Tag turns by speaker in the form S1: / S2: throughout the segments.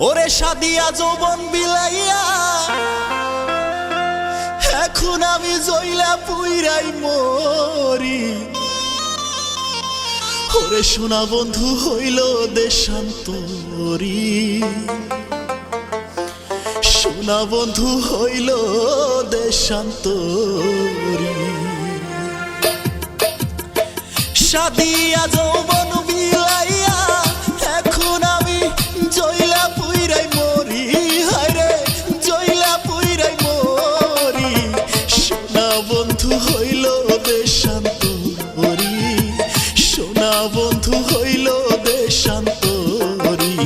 S1: ওরে সাদিয়া যৌবন বিলাইয়া এখন আমি জইলা পুইরাই মরি। ওরে সোনা বন্ধু হইল দেশান্তরী, সোনা বন্ধু হইল দেশান্তরী। সাদিয়া যৌবন বিলাইয়া এখন আমি জইলা পুইরাই মরি। হায়রে জইলা পুইরাই মরি, সোনা বন্ধু হইল দেশান্তরী, সোনা বন্ধু হইল দেশান্তরী।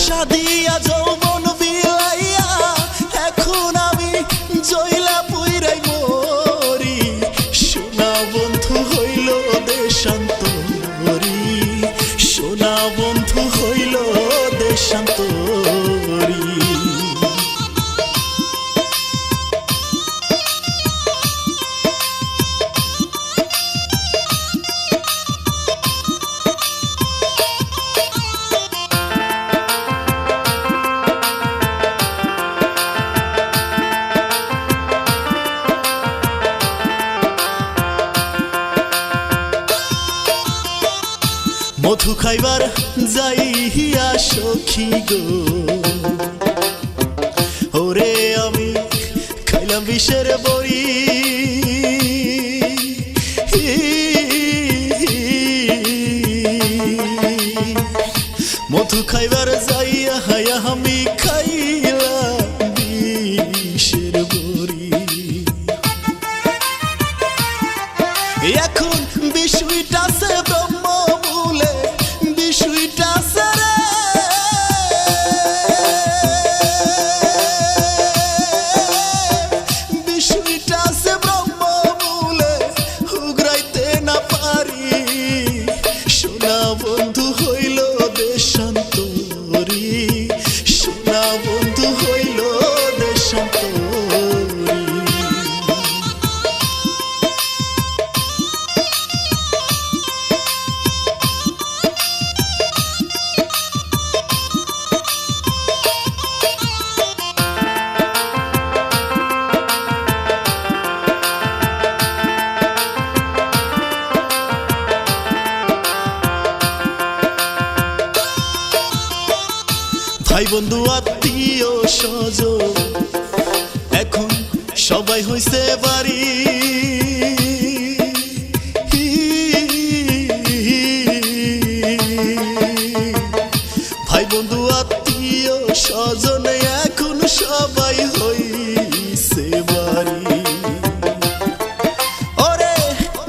S1: সাদিয়া যৌবন বিলাইয়া এখন আমি জইলা পুইরাই মরি, সোনা বন্ধু হইল দেশান্তরী, সোনা বন্ধু হইল দেশান্তরী। মধু খাইবার যাইয়া সখী গো, ওরে আমি খাইলাম বিষের বড়ি। মধু খাইবার যাইয়া হায়া আমি খাইলাম বিষের বড়ি। এখন বিষয়টাছে ব্রহ্ম বলে, বিষয়টাছে রে বিষয়টাছে ব্রহ্ম বলে হুগরাইতে না পারি। সোনা বন্ধু হইল দেশান্তরী, সোনা বন্ধু হইল দেশান্তরী। ভাই বন্ধু আত্মীয় স্বজন এখন সবাই হইছে বাড়ি। ভাই বন্ধু আত্মীয় স্বজন এখন সবাই হইছে বাড়ি। ওরে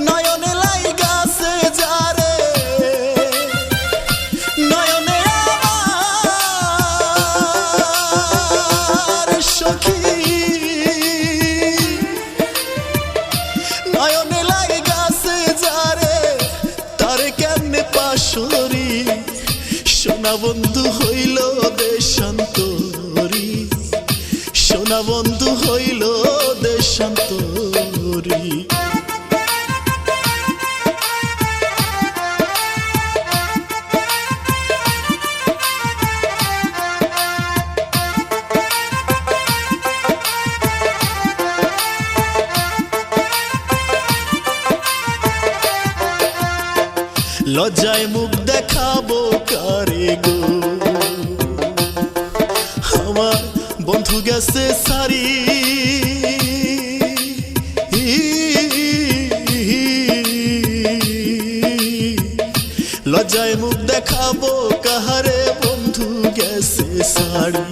S1: নয়নে লাইগাছে যারে, নয়নে সখী, নয়নে লাইগাছে যারে তারে কেমনে পাশরি। সোনা বন্ধু হইল দেশান্তরী, সোনা বন্ধু হইল দেশান্তরী। লজ্জায় মুখ দেখাবো কারে গো, আমার বন্ধু গেছে সারি। লজ্জায় মুখ দেখাবো কাহারে, বন্ধু গেছে সারি।